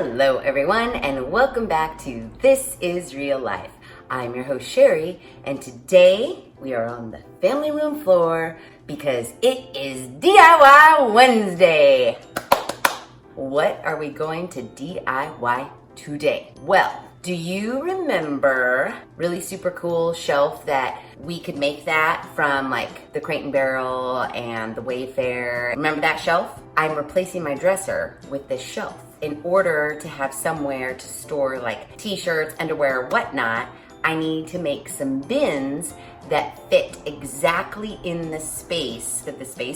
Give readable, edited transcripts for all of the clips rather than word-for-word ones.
Hello everyone and welcome back to This Is Real Life. I'm your host Sheri and today we are on the family room floor because it is DIY Wednesday. What are we going to DIY today? Well, do you remember really super cool shelf that we could make that from like the Crate and Barrel and the Wayfair? Remember that shelf? I'm replacing my dresser with this shelf. In order to have somewhere to store like t-shirts, underwear, whatnot, I need to make some bins that fit exactly in the space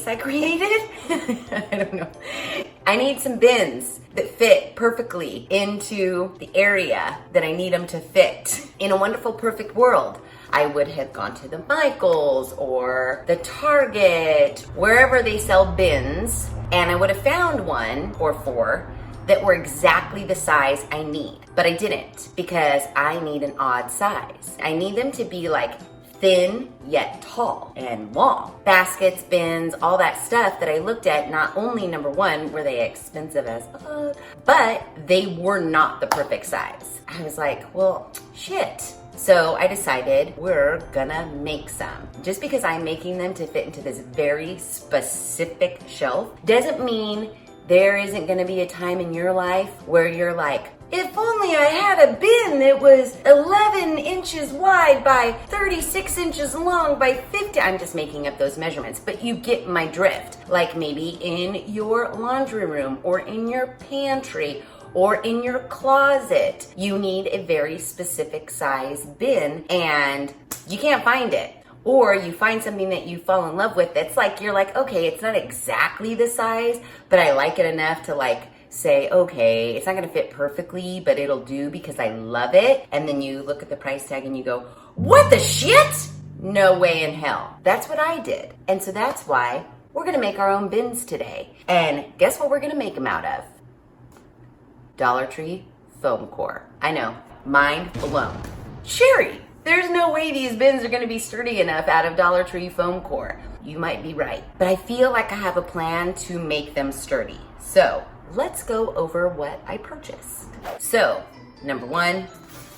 I created. I don't know. I need some bins that fit perfectly into the area that I need them to fit. In a wonderful, perfect world, I would have gone to the Michaels or the Target, wherever they sell bins, and I would have found one or four that were exactly the size I need. But I didn't because I need an odd size. I need them to be like thin yet tall and long. Baskets, bins, all that stuff that I looked at, not only number one, were they expensive as but they were not the perfect size. I was like, well, shit. So I decided we're gonna make some. Just because I'm making them to fit into this very specific shelf doesn't mean there isn't gonna be a time in your life where you're like, if only I had a bin that was 11 inches wide by 36 inches long by 50. I'm just making up those measurements, but you get my drift. Like maybe in your laundry room or in your pantry or in your closet, you need a very specific size bin and you can't find it. Or you find something that you fall in love with that's like, you're like, okay, it's not exactly the size, but I like it enough to like say, okay, it's not gonna fit perfectly, but it'll do because I love it. And then you look at the price tag and you go, what the shit? No way in hell. That's what I did. And so that's why we're gonna make our own bins today. And guess what we're gonna make them out of? Dollar Tree foam core. I know, mind blown. Sheri, there's no way these bins are gonna be sturdy enough out of Dollar Tree foam core. You might be right, but I feel like I have a plan to make them sturdy. So let's go over what I purchased. So number one,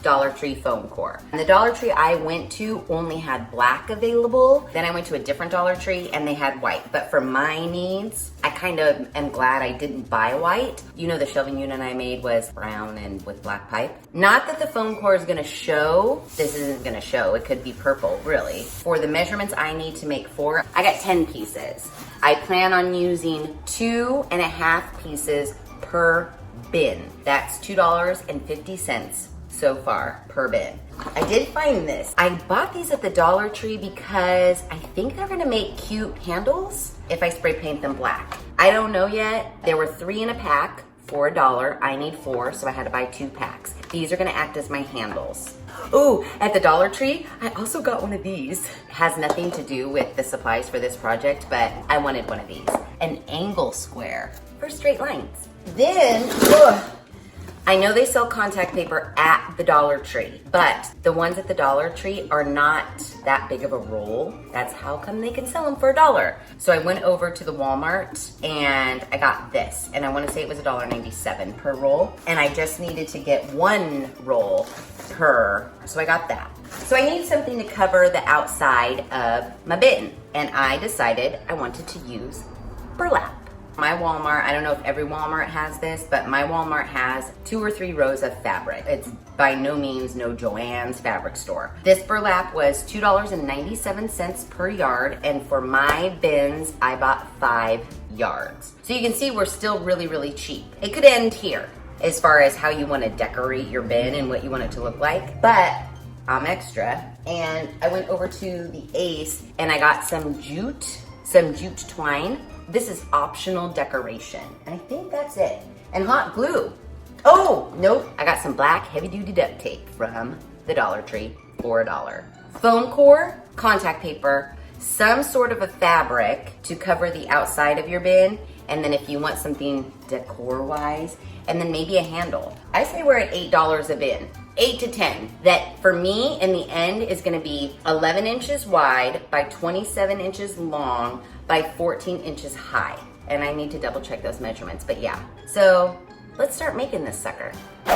Dollar Tree foam core. And the Dollar Tree I went to only had black available. Then I went to a different Dollar Tree and they had white. But for my needs, I kind of am glad I didn't buy white. You know, the shelving unit I made was brown and with black pipe. Not that the foam core is gonna show. This isn't gonna show. It could be purple, really. For the measurements I need to make 4, I got 10 pieces. I plan on using 2.5 pieces per bin. That's $2.50 so far per bin. I did find this. I bought these at the Dollar Tree because I think they're gonna make cute handles if I spray paint them black. I don't know yet. There were 3 in a pack for $1. I need 4, so I had to buy 2 packs. These are gonna act as my handles. Ooh, at the Dollar Tree, I also got one of these. It has nothing to do with the supplies for this project, but I wanted one of these. An angle square for straight lines. Then, I know they sell contact paper at the Dollar Tree, but the ones at the Dollar Tree are not that big of a roll. That's how come they can sell them for $1. So I went over to the Walmart and I got this, and I want to say it was $1.97 per roll, and I just needed to get 1 roll per, so I got that. So I need something to cover the outside of my bin, and I decided I wanted to use burlap. My Walmart, I don't know if every Walmart has this, but my Walmart has 2 or 3 rows of fabric. It's by no means no Joann's fabric store. This burlap was $2.97 per yard, and for my bins, I bought 5 yards. So you can see we're still really, really cheap. It could end here as far as how you want to decorate your bin and what you want it to look like, but I'm extra. And I went over to the Ace and I got some jute twine. This is optional decoration. And I think that's it. And hot glue. Oh, nope. I got some black heavy-duty duct tape from the Dollar Tree for $1. Foam core, contact paper, some sort of a fabric to cover the outside of your bin. And then if you want something decor-wise, and then maybe a handle. I say we're at $8 a bin. 8 to 10. That for me in the end is gonna be 11 inches wide by 27 inches long by 14 inches high. And I need to double check those measurements, but yeah. So let's start making this sucker.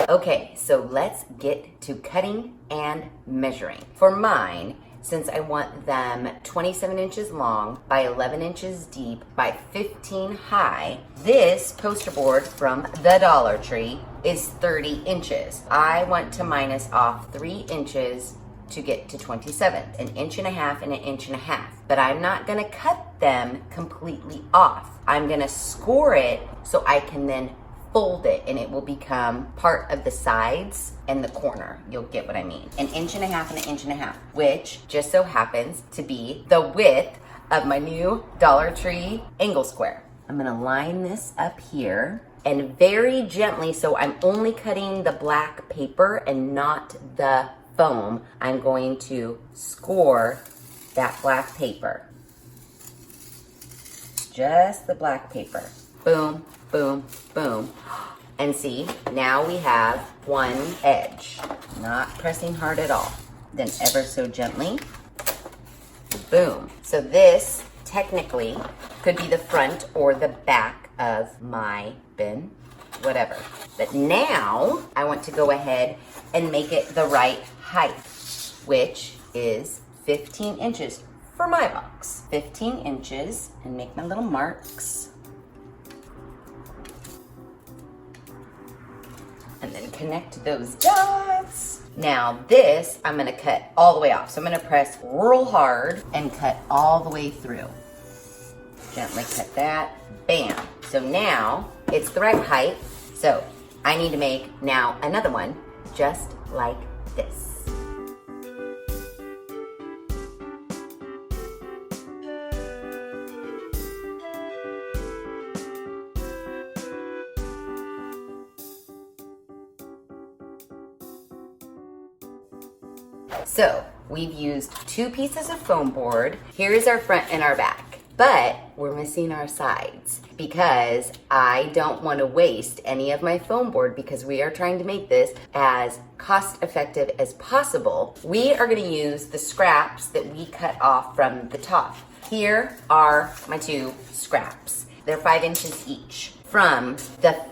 Okay, so let's get to cutting and measuring. For mine, since I want them 27 inches long by 11 inches deep by 15 high, this poster board from the Dollar Tree is 30 inches. I want to minus off 3 inches to get to 27, an inch and a half and an inch and a half. But I'm not gonna cut them completely off. I'm gonna score it so I can then fold it and it will become part of the sides and the corner. You'll get what I mean. An inch and a half and an inch and a half, which just so happens to be the width of my new Dollar Tree angle square. I'm gonna line this up here and very gently, so I'm only cutting the black paper and not the foam, I'm going to score that black paper. Just the black paper. Boom, boom, boom. And see, now we have one edge. Not pressing hard at all. Then ever so gently, boom. So this technically could be the front or the back of my bin, whatever. But now I want to go ahead and make it the right height, which is 15 inches for my box. 15 inches, and make my little marks. And then connect those dots. Now this, I'm gonna cut all the way off. So I'm gonna press real hard and cut all the way through. Gently cut that, bam. So now it's the right height. So I need to make now another one just like this. So we've used 2 pieces of foam board. Here's our front and our back, but we're missing our sides because I don't want to waste any of my foam board because we are trying to make this as cost effective as possible. We are going to use the scraps that we cut off from the top. Here are my 2 scraps. They're 5 inches each. From the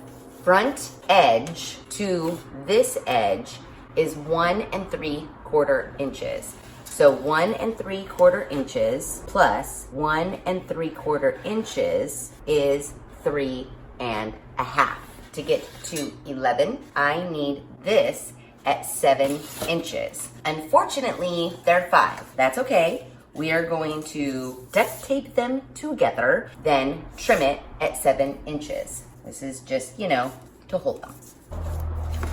front edge to this edge is 1 3/4 inches. So 1 3/4 inches plus 1 3/4 inches is 3 1/2. To get to 11, I need this at 7 inches. Unfortunately, they're 5. That's okay. We are going to duct tape them together, then trim it at 7 inches. This is just, to hold them.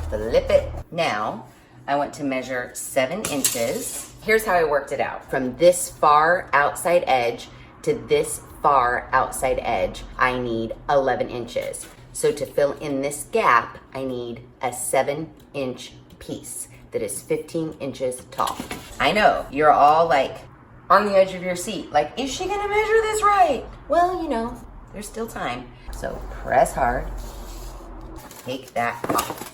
Flip it. Now, I want to measure 7 inches. Here's how I worked it out. From this far outside edge to this far outside edge, I need 11 inches. So to fill in this gap, I need a 7-inch piece that is 15 inches tall. I know, you're all like on the edge of your seat, like, is she gonna measure this right? Well, there's still time. So press hard, take that off.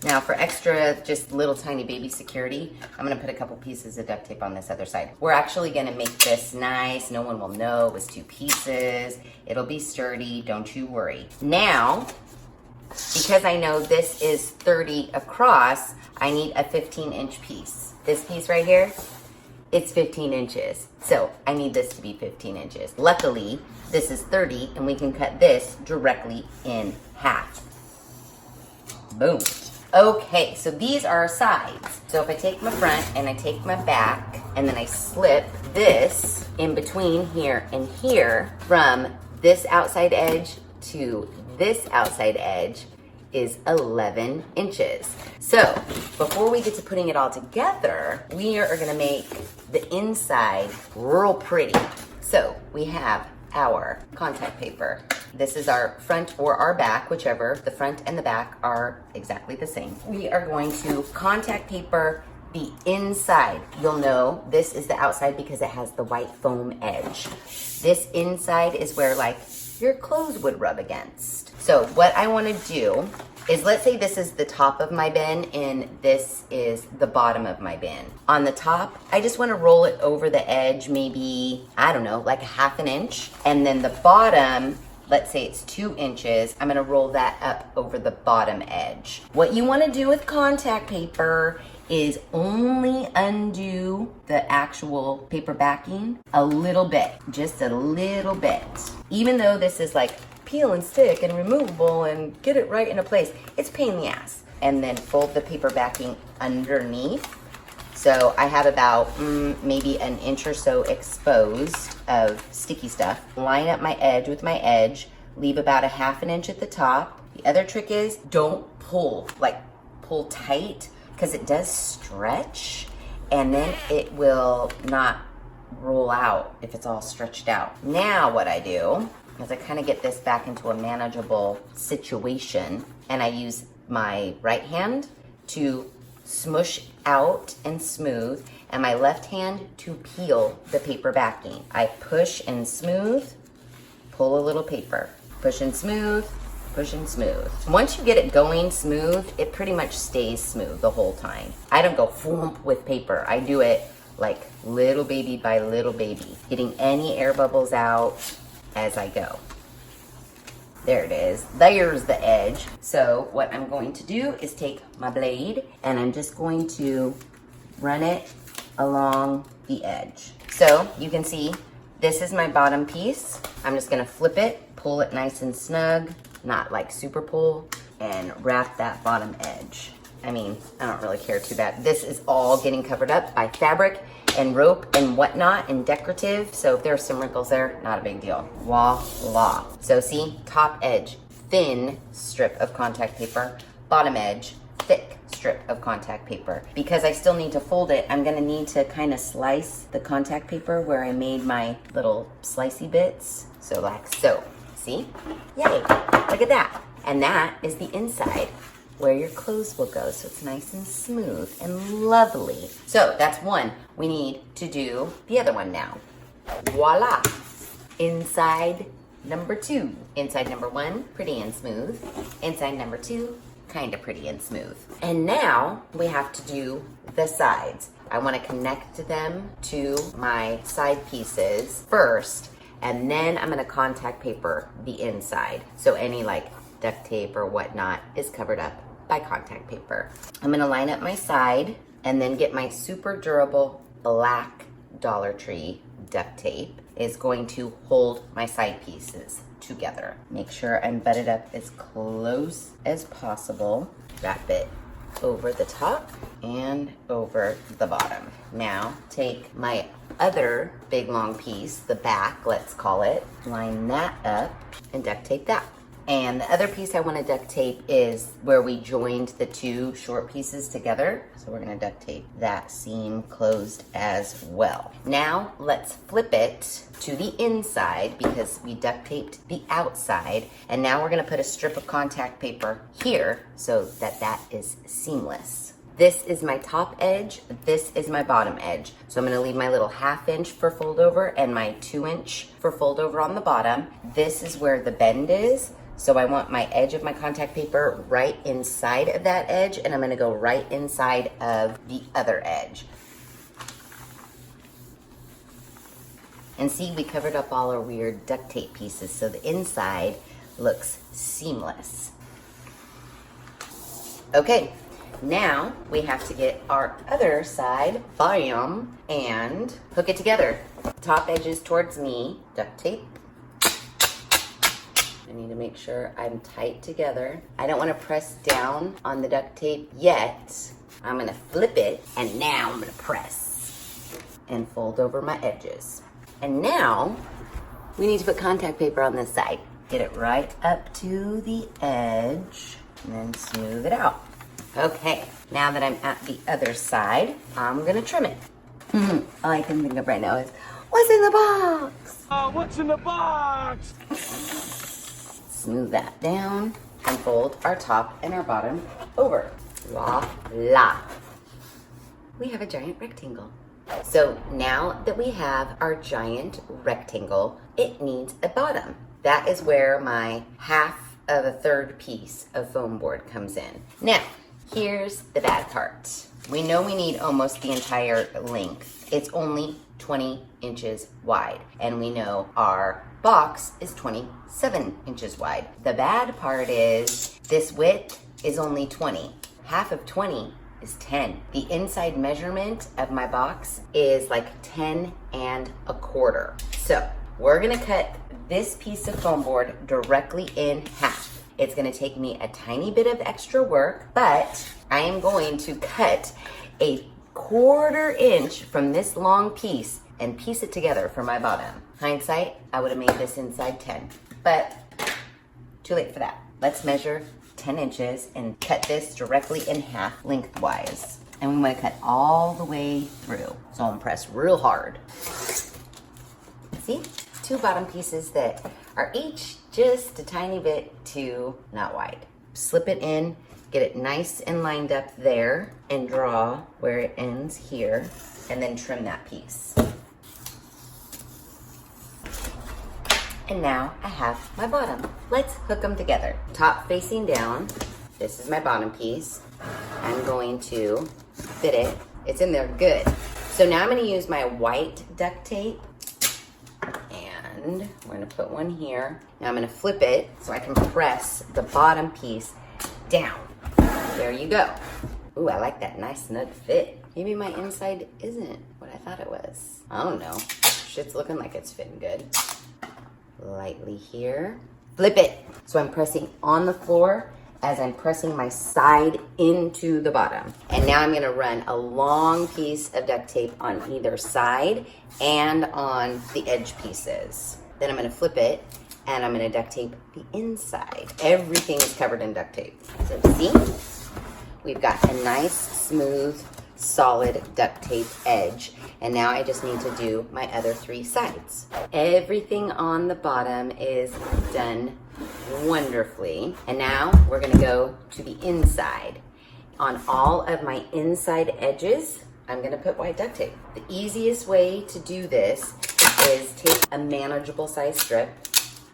Now for extra, just little tiny baby security, I'm gonna put a couple pieces of duct tape on this other side. We're actually gonna make this nice. No one will know it was 2 pieces. It'll be sturdy, don't you worry. Now, because I know this is 30 across, I need a 15-inch piece. This piece right here, it's 15 inches. So I need this to be 15 inches. Luckily, this is 30 and we can cut this directly in half. Boom. Okay, so these are our sides. So if I take my front and I take my back and then I slip this in between here and here, from this outside edge to this outside edge is 11 inches. So before we get to putting it all together, we are gonna make the inside real pretty. So we have our contact paper. This is our front or our back, whichever. The front and the back are exactly the same. We are going to contact paper the inside. You'll know this is the outside because it has the white foam edge. This inside is where like your clothes would rub against. So what I want to do is, let's say this is the top of my bin and this is the bottom of my bin. On the top, I just want to roll it over the edge, maybe, I don't know, like a 1/2 inch. And then the bottom, let's say it's 2 inches, I'm gonna roll that up over the bottom edge. What you wanna do with contact paper is only undo the actual paper backing a little bit, just a little bit. Even though this is like peel and stick and removable and get it right into place, it's a pain in the ass. And then fold the paper backing underneath. So I have about maybe an inch or so exposed of sticky stuff. Line up my edge with my edge, leave about a 1/2 inch at the top. The other trick is don't pull, like pull tight, because it does stretch and then it will not roll out if it's all stretched out. Now what I do is I kind of get this back into a manageable situation, and I use my right hand to smush out and smooth, and my left hand to peel the paper backing. I push and smooth, pull a little paper, push and smooth, push and smooth. Once you get it going smooth, it pretty much stays smooth the whole time. I don't go whoomp with paper. I do it like little baby by little baby, getting any air bubbles out as I go. There it is. There's the edge. So what I'm going to do is take my blade and I'm just going to run it along the edge. So you can see this is my bottom piece. I'm just gonna flip it, pull it nice and snug, not like super pull, and wrap that bottom edge. I mean, I don't really care too bad. This is all getting covered up by fabric and rope and whatnot and decorative. So if there's some wrinkles there, not a big deal. Voila. So see, top edge, thin strip of contact paper, bottom edge, thick strip of contact paper. Because I still need to fold it, I'm gonna need to kind of slice the contact paper where I made my little slicey bits. So like so, see? Yay, look at that. And that is the inside where your clothes will go. So it's nice and smooth and lovely. So that's one. We need to do the other one now. Voila. Inside number 2. Inside number 1, pretty and smooth. Inside number 2, kind of pretty and smooth. And now we have to do the sides. I want to connect them to my side pieces first, and then I'm going to contact paper the inside. So any like duct tape or whatnot is covered up by contact paper. I'm gonna line up my side and then get my super durable black Dollar Tree duct tape is going to hold my side pieces together. Make sure I'm butted up as close as possible. Wrap it over the top and over the bottom. Now take my other big long piece, the back, let's call it, line that up and duct tape that. And the other piece I want to duct tape is where we joined the 2 short pieces together. So we're going to duct tape that seam closed as well. Now let's flip it to the inside because we duct taped the outside. And now we're going to put a strip of contact paper here so that that is seamless. This is my top edge, this is my bottom edge. So I'm gonna leave my little 1/2 inch for fold over and my 2 inch for fold over on the bottom. This is where the bend is. So I want my edge of my contact paper right inside of that edge, and I'm gonna go right inside of the other edge. And see, we covered up all our weird duct tape pieces, so the inside looks seamless. Okay, now we have to get our other side, bam, and hook it together. Top edges towards me, duct tape. I need to make sure I'm tight together. I don't want to press down on the duct tape yet. I'm gonna flip it, and now I'm gonna press and fold over my edges. And now we need to put contact paper on this side. Get it right up to the edge and then smooth it out. Okay, now that I'm at the other side, I'm gonna trim it. All I can think of right now is, what's in the box? What's in the box? Smooth that down and fold our top and our bottom over. Voila. We have a giant rectangle. So now that we have our giant rectangle, it needs a bottom. That is where my 1/2 piece of foam board comes in. Now, here's the bad part. We know we need almost the entire length. It's only 20 inches wide. And we know our box is 27 inches wide. The bad part is this width is only 20. Half of 20 is 10. The inside measurement of my box is like 10 1/4. So we're gonna cut this piece of foam board directly in half. It's gonna take me a tiny bit of extra work, but I am going to cut a 1/4 inch from this long piece and piece it together for my bottom. Hindsight, I would have made this inside 10, but too late for that. Let's measure 10 inches and cut this directly in half lengthwise. And we want to cut all the way through. So I'm gonna press real hard. See? 2 bottom pieces that are each just a tiny bit too not wide. Slip it in, get it nice and lined up there, and draw where it ends here, and then trim that piece. And now I have my bottom. Let's hook them together. Top facing down, this is my bottom piece. I'm going to fit it. It's in there good. So now I'm gonna use my white duct tape, and we're gonna put one here. Now I'm gonna flip it so I can press the bottom piece down. There you go. Ooh, I like that nice snug fit. Maybe my inside isn't what I thought it was. I don't know. Shit's looking like it's fitting good. Lightly here. Flip it. So I'm pressing on the floor as I'm pressing my side into the bottom. And now I'm gonna run a long piece of duct tape on either side and on the edge pieces. Then I'm gonna flip it and I'm gonna duct tape the inside. Everything is covered in duct tape. So see, we've got a nice, smooth, solid duct tape edge. And now I just need to do my other 3 sides. Everything on the bottom is done wonderfully. And now we're gonna go to the inside. On all of my inside edges, I'm gonna put white duct tape. The easiest way to do this is take a manageable size strip.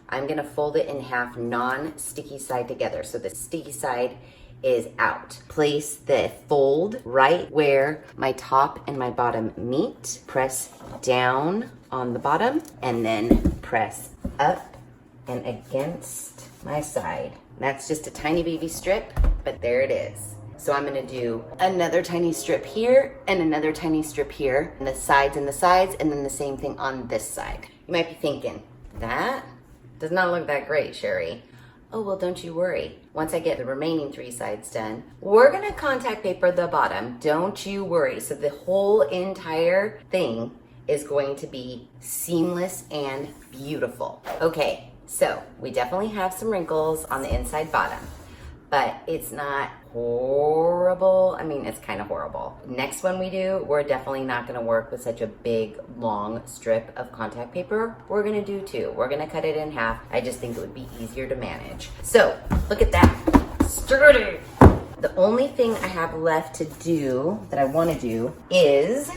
I'm gonna fold it in half, non-sticky side together. So the sticky side is out. Place the fold right where my top and my bottom meet. Press down on the bottom and then press up and against my side. That's just a tiny baby strip, but there it is. So I'm gonna do another tiny strip here and another tiny strip here, and the sides and the sides, and then the same thing on this side. You might be thinking, that does not look that great, Sheri. Oh, well, don't you worry. Once I get the remaining 3 sides done, we're gonna contact paper the bottom. Don't you worry. So the whole entire thing is going to be seamless and beautiful. Okay, so we definitely have some wrinkles on the inside bottom, but it's not horrible. I mean, it's kind of horrible. Next one we do, we're definitely not gonna work with such a big, long strip of contact paper. We're gonna do 2. We're gonna cut it in half. I just think it would be easier to manage. So, look at that. Sturdy. The only thing I have left to do, that I wanna do, is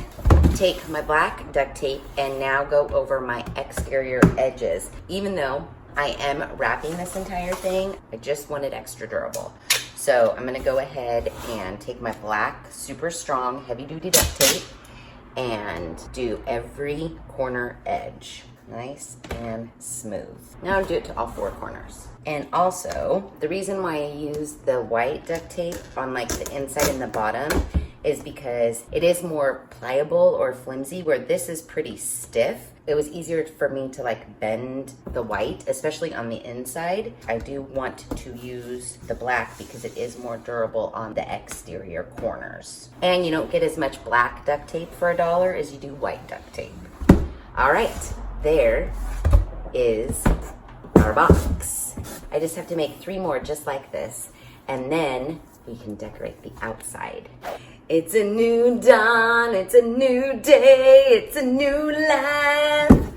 take my black duct tape and now go over my exterior edges. Even though I am wrapping this entire thing, I just want it extra durable. So I'm gonna go ahead and take my black, super strong, heavy duty duct tape and do every corner edge. Nice and smooth. Now I'll do it to all 4 corners. And also, the reason why I use the white duct tape on like the inside and the bottom is because it is more pliable or flimsy, where this is pretty stiff. It was easier for me to like bend the white, especially on the inside. I do want to use the black because it is more durable on the exterior corners. And you don't get as much black duct tape for $1 as you do white duct tape. All right, there is our box. I just have to make 3 more just like this, and then we can decorate the outside. It's a new dawn, it's a new day, it's a new life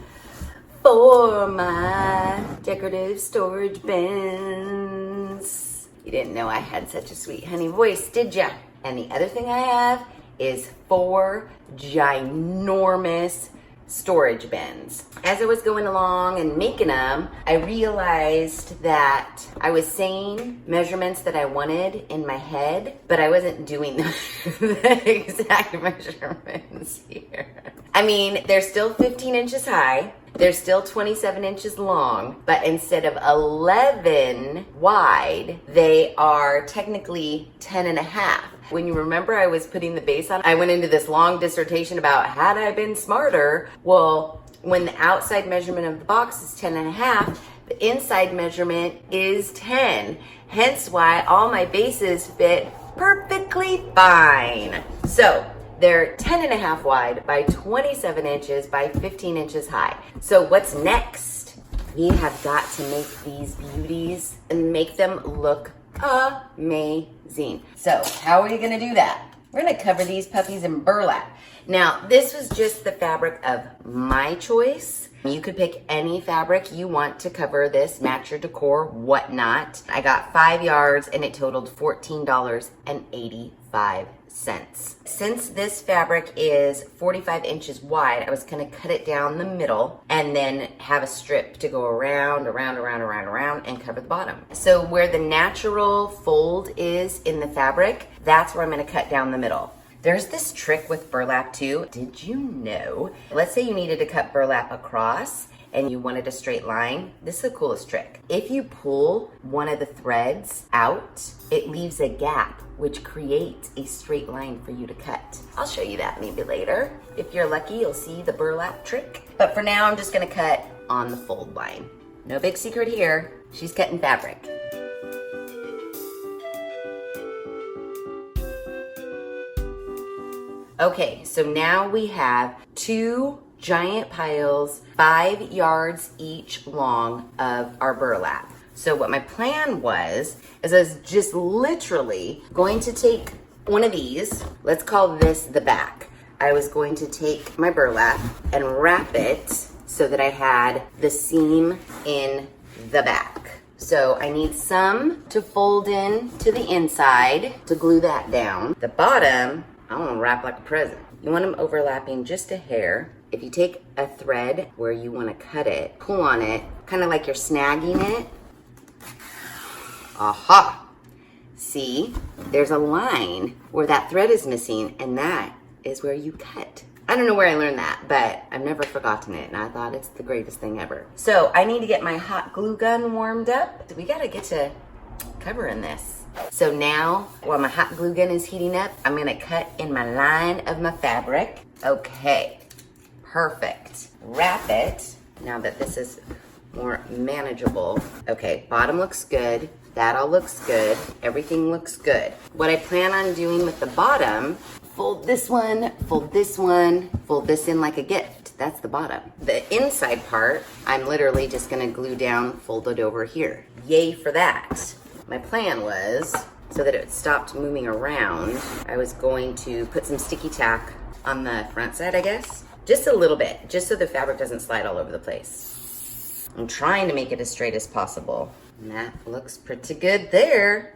for my decorative storage bins. You didn't know I had such a sweet honey voice, did ya? And the other thing I have is 4 ginormous storage bins. As I was going along and making them, I realized that I was saying measurements that I wanted in my head, but I wasn't doing the exact measurements here. I mean, they're still 15 inches high. They're still 27 inches long, but instead of 11 wide, they are technically 10 and a half. When you remember I was putting the base on, I went into this long dissertation about had I been smarter. Well, when the outside measurement of the box is 10 and a half, the inside measurement is 10. Hence why all my bases fit perfectly fine. So they're 10 and a half wide by 27 inches by 15 inches high. So what's next? We have got to make these beauties and make them look amazing. So how are you gonna do that? We're gonna cover these puppies in burlap. Now, this was just the fabric of my choice. You could pick any fabric you want to cover this, match your decor, whatnot. I got 5 yards and it totaled $14.85. Since this fabric is 45 inches wide, I was gonna cut it down the middle and then have a strip to go around and cover the bottom. So where the natural fold is in the fabric, that's where I'm gonna cut down the middle. There's this trick with burlap too. Did you know? Let's say you needed to cut burlap across and you wanted a straight line. This is the coolest trick. If you pull one of the threads out, it leaves a gap, which creates a straight line for you to cut. I'll show you that maybe later. If you're lucky, you'll see the burlap trick. But for now, I'm just gonna cut on the fold line. No big secret here. She's cutting fabric. Okay, so now we have 2 giant piles, 5 yards each long of our burlap. So what my plan was, is I was just literally going to take one of these, let's call this the back. I was going to take my burlap and wrap it so that I had the seam in the back. So I need some to fold in to the inside to glue that down. The bottom, I want to wrap like a present. You want them overlapping just a hair. If you take a thread where you want to cut it, pull on it, kind of like you're snagging it. Aha! See, there's a line where that thread is missing, and that is where you cut. I don't know where I learned that, but I've never forgotten it, and I thought it's the greatest thing ever. So I need to get my hot glue gun warmed up. We gotta get to covering this. So now, while my hot glue gun is heating up, I'm gonna cut in my line of my fabric. Okay, perfect. Wrap it, now that this is more manageable. Okay, bottom looks good. That all looks good. Everything looks good. What I plan on doing with the bottom, fold this one, fold this one, fold this in like a gift. That's the bottom. The inside part, I'm literally just gonna glue down, fold it over here. Yay for that. My plan was, so that it stopped moving around, I was going to put some sticky tack on the front side, I guess. Just a little bit, just so the fabric doesn't slide all over the place. I'm trying to make it as straight as possible. And that looks pretty good there.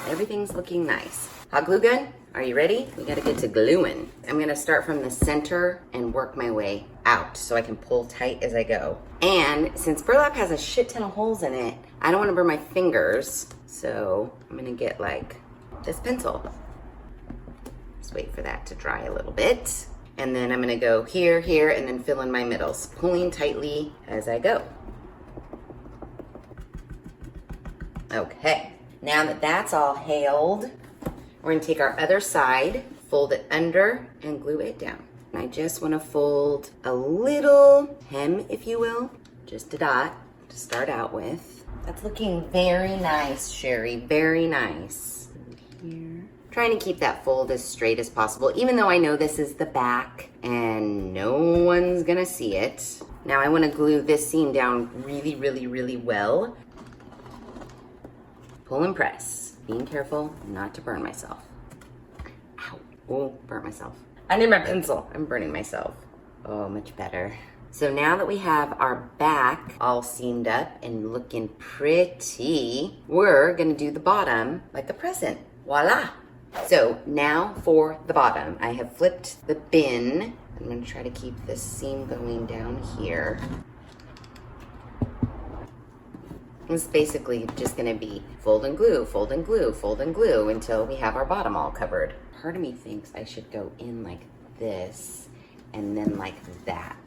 Everything's looking nice. Hot glue gun, are you ready? We gotta get to gluing. I'm gonna start from the center and work my way out so I can pull tight as I go. And since burlap has a shit ton of holes in it, I don't wanna burn my fingers. So I'm gonna get like this pencil. Just wait for that to dry a little bit. And then I'm gonna go here, here, and then fill in my middles, pulling tightly as I go. Okay, now that that's all hailed, we're gonna take our other side, fold it under, and glue it down. And I just wanna fold a little hem, if you will, just a dot to start out with. That's looking very nice, Sheri, very nice. Here. Trying to keep that fold as straight as possible, even though I know this is the back and no one's gonna see it. Now I wanna glue this seam down really, really, really well. Pull and press, being careful not to burn myself. Ow, oh, burnt myself. I need my pencil, I'm burning myself. Oh, much better. So now that we have our back all seamed up and looking pretty, we're gonna do the bottom like a present, voila. So now for the bottom, I have flipped the bin I'm gonna try to keep this seam going down here. It's basically just gonna be fold and glue, fold and glue, fold and glue until we have our bottom all covered. Part of me thinks I should go in like this and then like that.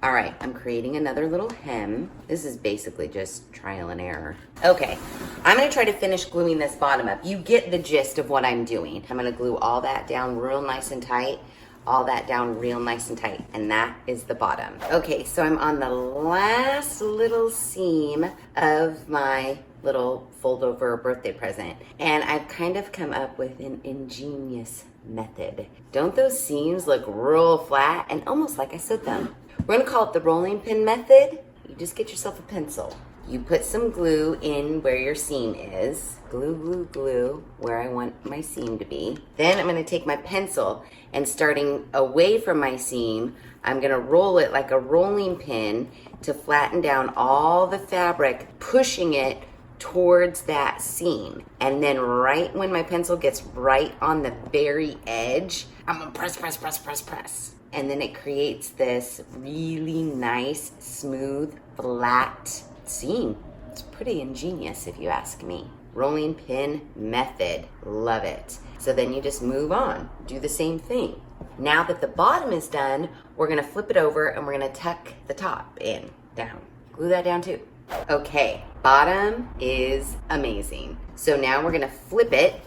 All right, I'm creating another little hem. This is basically just trial and error. Okay, I'm gonna try to finish gluing this bottom up. You get the gist of what I'm doing. I'm gonna glue all that down real nice and tight, all that down real nice and tight, and that is the bottom. Okay, so I'm on the last little seam of my little fold over birthday present, and I've kind of come up with an ingenious method. Don't those seams look real flat and almost like I sewed them? We're gonna call it the rolling pin method. You just get yourself a pencil. You put some glue in where your seam is. Glue, glue, glue, where I want my seam to be. Then I'm gonna take my pencil and starting away from my seam, I'm gonna roll it like a rolling pin to flatten down all the fabric, pushing it towards that seam. And then right when my pencil gets right on the very edge, I'm gonna press, press, press, press, press. And then it creates this really nice, smooth, flat seam. It's pretty ingenious if you ask me. Rolling pin method, love it. So then you just move on, do the same thing. Now that the bottom is done, we're gonna flip it over and we're gonna tuck the top in, down. Glue that down too. Okay, bottom is amazing. So now we're gonna flip it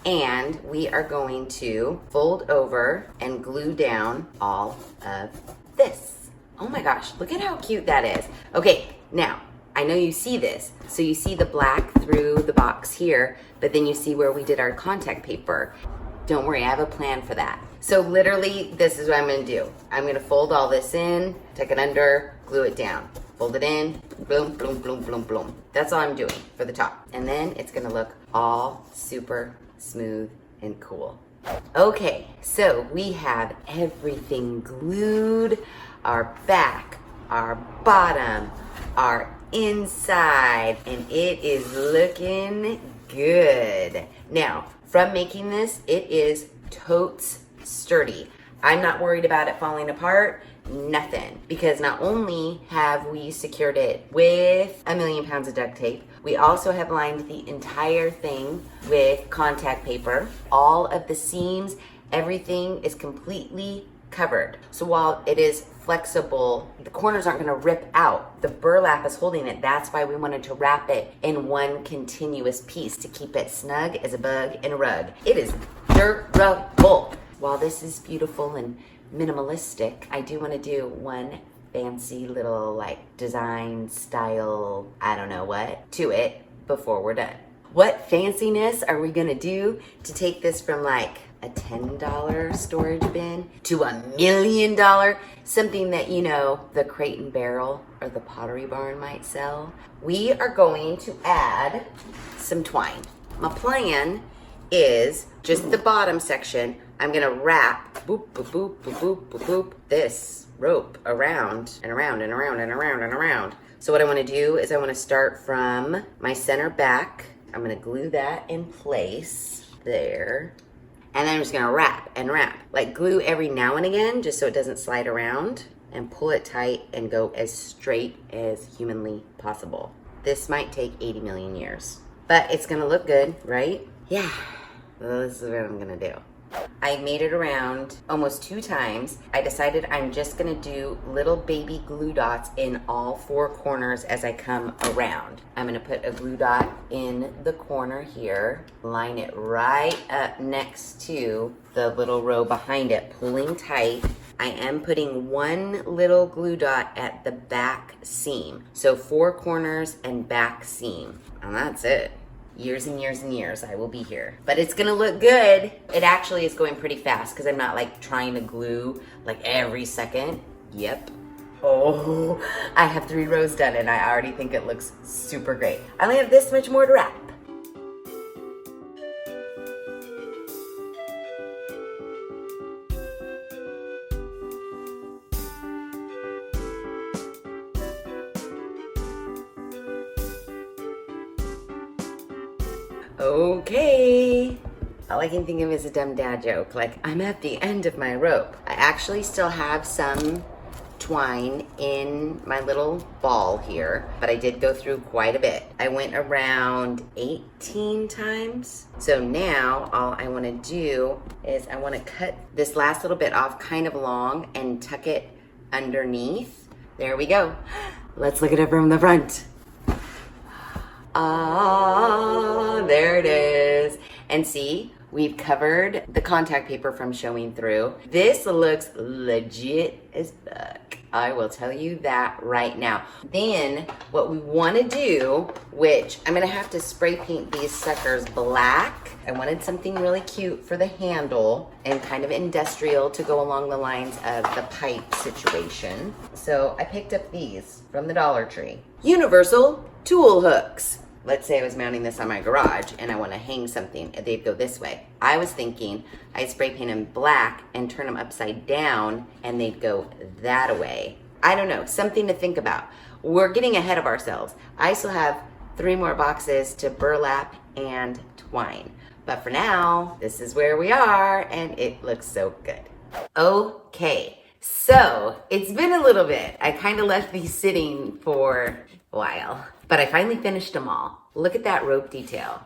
and we are going to fold over and glue down all of this. Oh my gosh, look at how cute that is. Okay, now, I know you see this. So you see the black through the box here, but then you see where we did our contact paper. Don't worry, I have a plan for that. So literally, this is what I'm gonna do. I'm gonna fold all this in, tuck it under, glue it down. Fold it in, boom, boom, boom, boom, boom. That's all I'm doing for the top. And then it's gonna look all super smooth and cool. Okay, so we have everything glued, our back, our bottom, our inside, and it is looking good. Now, from making this, it is totes sturdy. I'm not worried about it falling apart, nothing, because not only have we secured it with 1,000,000 pounds of duct tape, we also have lined the entire thing with contact paper. All of the seams, everything is completely covered. So while it is flexible, the corners aren't gonna rip out. The burlap is holding it. That's why we wanted to wrap it in one continuous piece to keep it snug as a bug in a rug. It is durable. While this is beautiful and minimalistic, I do want to do one fancy little like design style, I don't know what, to it before we're done. What fanciness are we gonna do to take this from like a $10 storage bin to $1 million, something that, you know, the Crate and Barrel or the Pottery Barn might sell? We are going to add some twine. My plan is just the bottom section. I'm gonna wrap, boop, boop, boop, boop, boop, boop, boop, this rope around and around and around and around and around. So what I wanna do is I wanna start from my center back. I'm gonna glue that in place there. And then I'm just gonna wrap and wrap. Like glue every now and again, just so it doesn't slide around, and pull it tight and go as straight as humanly possible. This might take 80 million years, but it's gonna look good, right? Yeah, well, this is what I'm gonna do. I made it around almost 2 times. I decided I'm just gonna do little baby glue dots in all 4 corners as I come around. I'm gonna put a glue dot in the corner here, line it right up next to the little row behind it, pulling tight. I am putting 1 little glue dot at the back seam. So 4 corners and back seam, and that's it. Years and years and years I will be here. But it's gonna look good. It actually is going pretty fast because I'm not like trying to glue like every second. Yep. Oh, I have 3 rows done and I already think it looks super great. I only have this much more to wrap. Okay, All I can think of is a dumb dad joke, like I'm at the end of my rope. I actually still have some twine in my little ball here, but I did go through quite a bit. I went around 18 times. So now all I want to do is I want to cut this last little bit off kind of long and tuck it underneath. There we go. Let's look at it from the front. Ah, there it is. And see, we've covered the contact paper from showing through. This looks legit as fuck. I will tell you that right now. Then what we want to do, which I'm going to have to spray paint these suckers black. I wanted something really cute for the handle and kind of industrial to go along the lines of the pipe situation. So I picked up these from the Dollar Tree. Universal tool hooks. Let's say I was mounting this on my garage and I want to hang something. They'd go this way. I was thinking I'd spray paint them black and turn them upside down and they'd go that way. I don't know, something to think about. We're getting ahead of ourselves. I still have 3 more boxes to burlap and twine. But for now, this is where we are and it looks so good. Okay, so it's been a little bit. I kind of left these sitting for a while, but I finally finished them all. Look at that rope detail.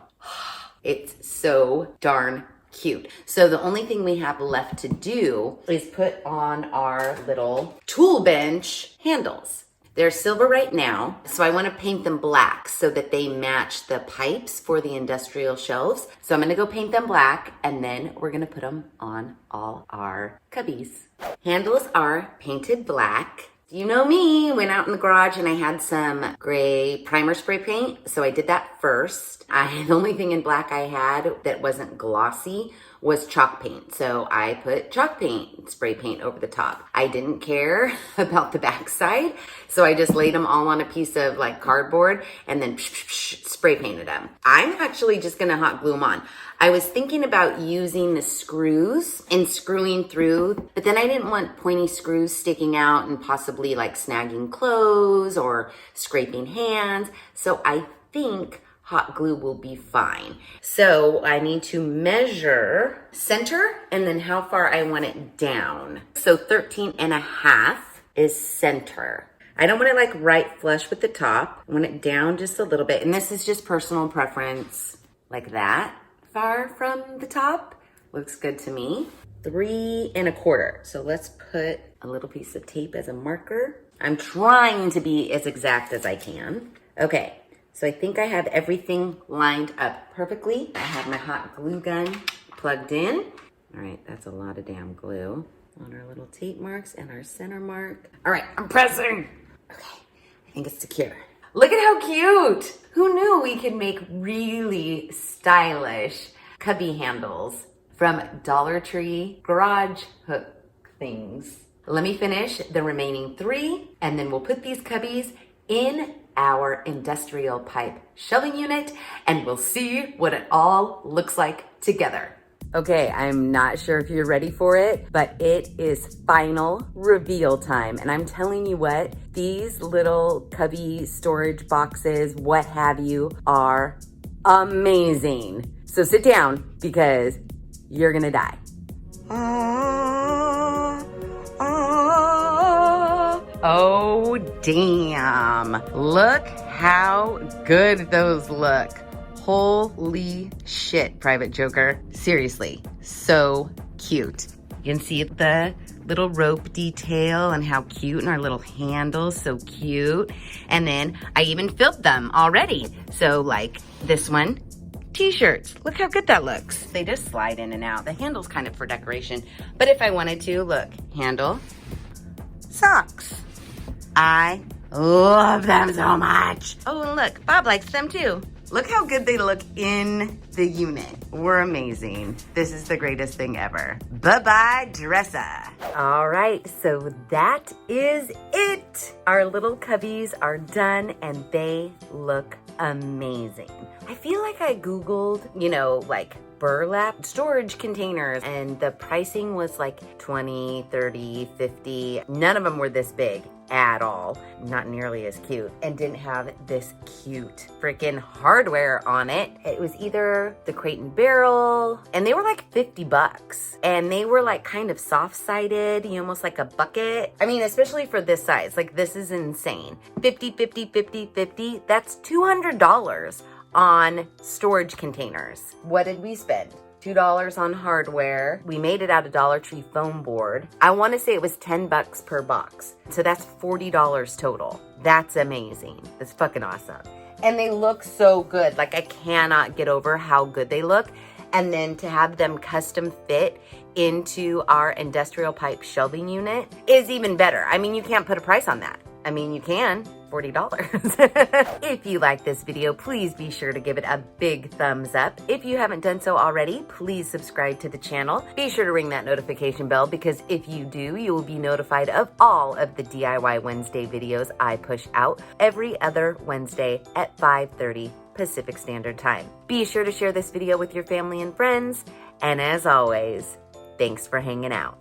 It's so darn cute. So the only thing we have left to do is put on our little tool bench handles. They're silver right now, so I want to paint them black so that they match the pipes for the industrial shelves. So I'm going to go paint them black and then we're going to put them on all our cubbies. Handles are painted black. You know me, went out in the garage and I had some gray primer spray paint, so I did that first. The only thing in black I had that wasn't glossy was chalk paint, so I put chalk paint, spray paint over the top. I didn't care about the backside, so I just laid them all on a piece of like cardboard and then spray painted them. I'm actually just gonna hot glue them on. I was thinking about using the screws and screwing through, but then I didn't want pointy screws sticking out and possibly like snagging clothes or scraping hands. So I think hot glue will be fine. So I need to measure center and then how far I want it down. So 13.5 is center. I don't want it like right flush with the top. I want it down just a little bit. And this is just personal preference, like that. Far from the top. Looks good to me. 3.25. So let's put a little piece of tape as a marker. I'm trying to be as exact as I can. Okay, so I think I have everything lined up perfectly. I have my hot glue gun plugged in. All right, that's a lot of damn glue on our little tape marks and our center mark. All right, I'm pressing. Okay, I think it's secure. Look at how cute. Who knew we could make really stylish cubby handles from Dollar Tree garage hook things? Let me finish the remaining 3 and then we'll put these cubbies in our industrial pipe shelving unit and we'll see what it all looks like together. Okay, I'm not sure if you're ready for it, but it is final reveal time. And I'm telling you what, these little cubby storage boxes, what have you, are amazing. So sit down because you're gonna die. Oh, damn. Look how good those look. Holy shit, Private Joker. Seriously, so cute. You can see the little rope detail and how cute, and our little handles, so cute. And then I even filled them already. So like this one, t-shirts. Look how good that looks. They just slide in and out. The handle's kind of for decoration, but if I wanted to, look, handle, socks. I love them so much. Oh, and look, Bob likes them too. Look how good they look in the unit. We're amazing. This is the greatest thing ever. Bye-bye, dresser. All right, so that is it. Our little cubbies are done and they look amazing. I feel like I Googled, like burlap storage containers, and the pricing was like 20, 30, 50. None of them were this big at all, not nearly as cute, and didn't have this cute freaking hardware on it. It was either the Crate and Barrel, and they were like 50 bucks, and they were like kind of soft-sided, almost like a bucket. I mean, especially for this size, like this is insane. 50, 50, 50, 50, that's $200 on storage containers. What did we spend? $2 on hardware. We made it out of Dollar Tree foam board. I want to say it was 10 bucks per box. So that's $40 total. That's amazing. That's fucking awesome. And they look so good. Like, I cannot get over how good they look. And then to have them custom fit into our industrial pipe shelving unit is even better. I mean, you can't put a price on that. I mean, you can, $40. If you like this video, please be sure to give it a big thumbs up. If you haven't done so already, please subscribe to the channel. Be sure to ring that notification bell, because if you do, you will be notified of all of the DIY Wednesday videos I push out every other Wednesday at 5:30 Pacific Standard Time. Be sure to share this video with your family and friends. And as always, thanks for hanging out.